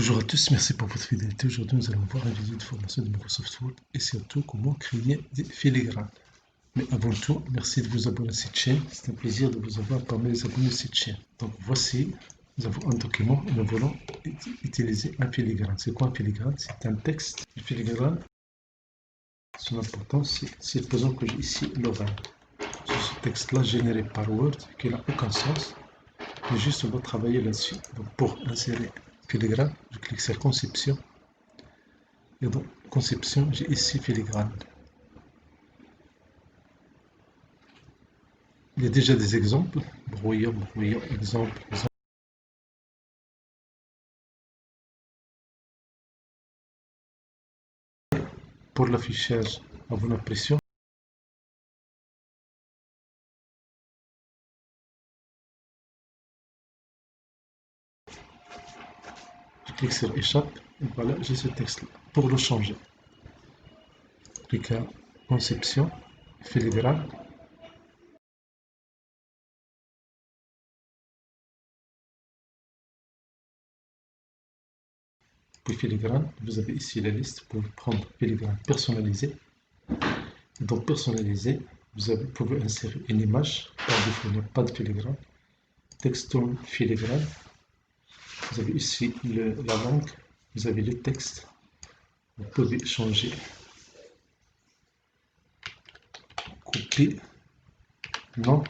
Bonjour à tous, merci pour votre fidélité. Aujourd'hui, nous allons voir une vidéo de formation de Microsoft Word et surtout comment créer des filigranes. Mais avant tout, merci de vous abonner à cette chaîne. C'est un plaisir de vous avoir parmi les abonnés de cette chaîne. Donc voici, nous avons un document et nous voulons utiliser un filigrane. C'est quoi un filigrane? C'est un texte. Le filigrane, son importance, c'est supposons que j'ai ici l'oral. Ce texte-là généré par Word qui n'a aucun sens. Mais juste on va travailler là-dessus. Donc pour insérer filigrane, je clique sur conception. Et dans conception, j'ai ici filigrane. Il y a déjà des exemples. Brouillon, exemple, exemple. Pour l'affichage à vos impressions, je clique sur échappe. Et voilà, j'ai ce texte-là. Pour le changer, je clique à conception, filigrane. Puis filigrane, vous avez ici la liste pour prendre filigrane personnalisé. Et dans personnalisé, vous pouvez insérer une image. Par défaut, il n'y a pas de filigrane. Textone filigrane. Vous avez ici la langue, vous avez le texte. Vous pouvez changer, copier, non,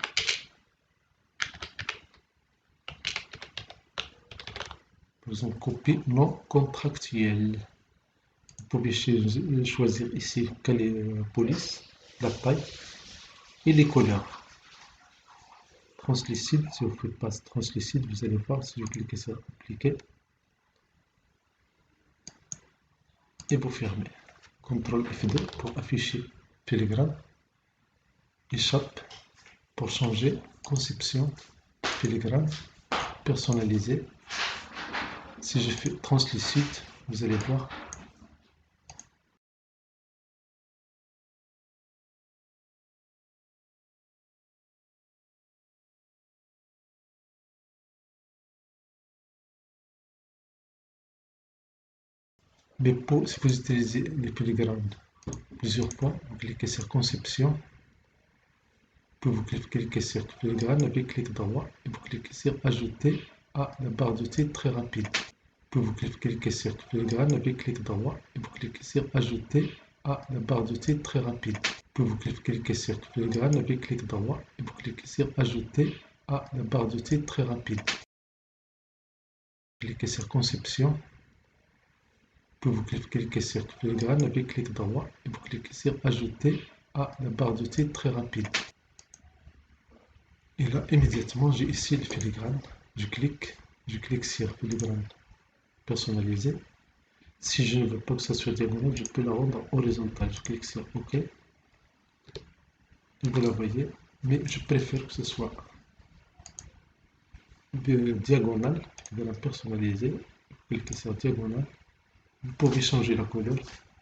par exemple, copier non contractuel. Vous pouvez choisir ici quelle est la police, la taille et les couleurs. Translucide, si vous ne faites pas translucide, vous allez voir si je clique sur appliquer et vous fermez. CTRL F2 pour afficher filigrane, échappe pour changer conception, filigrane, personnalisé. Si je fais translucide, vous allez voir mais si vous utilisez les filigranes plusieurs fois, vous cliquez sur conception, puis vous cliquez sur filigrane avec clic droit et vous cliquez sur ajouter à la barre d'outils très rapide. Puis vous cliquez sur filigrane avec clic droit et vous cliquez sur ajouter à la barre d'outils très rapide. Puis vous cliquez sur filigrane avec clic droit et vous cliquez sur ajouter à la barre d'outils très rapide. Cliquez sur conception. Puis vous cliquez sur filigrane avec clic droit et vous cliquez sur ajouter à la barre d'outils très rapide. Et là, immédiatement, j'ai ici le filigrane. Je clique sur filigrane personnalisé. Si je ne veux pas que ça soit diagonal, je peux la rendre horizontale. Je clique sur OK. Et vous la voyez, mais je préfère que ce soit diagonal. De la personnaliser. Cliquez sur diagonal. Vous pouvez changer la couleur.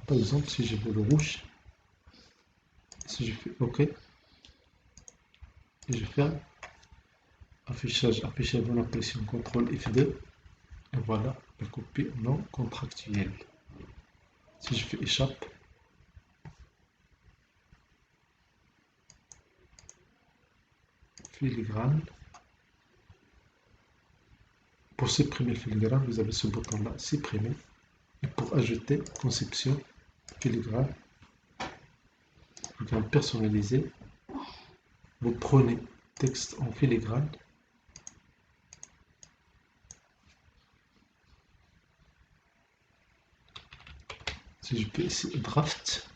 Par exemple, si je veux le rouge, si je fais OK, et je ferme, afficher mon impression, CTRL F2, et voilà, la copie non contractuelle. Si je fais échappe, filigrane, pour supprimer le filigrane, vous avez ce bouton-là, supprimer, et pour ajouter conception, filigrane personnalisé, vous prenez texte en filigrane, si je fais ici draft,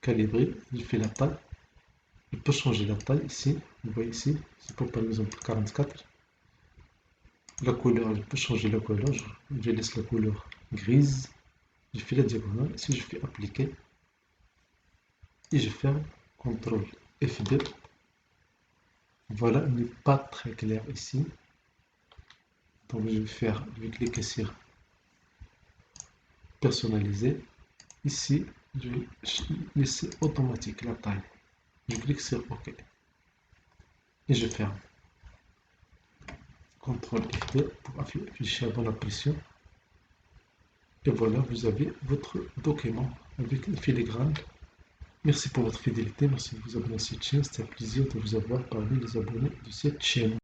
calibrer, je fais la taille, je peux changer la taille ici, vous voyez ici, c'est pour par exemple 44. La couleur, je peux changer la couleur, je laisse la couleur grise, je fais la diagonale, si je fais appliquer, et je ferme, CTRL F2, voilà, il n'est pas très clair ici, donc je vais cliquer sur personnaliser, ici, je vais laisser automatique la taille, je clique sur OK, et je ferme, CTRL F2 pour afficher à bonne impression. Et voilà, vous avez votre document avec le filigrane. Merci pour votre fidélité, merci de vous abonner à cette chaîne. C'était un plaisir de vous avoir parmi les abonnés de cette chaîne.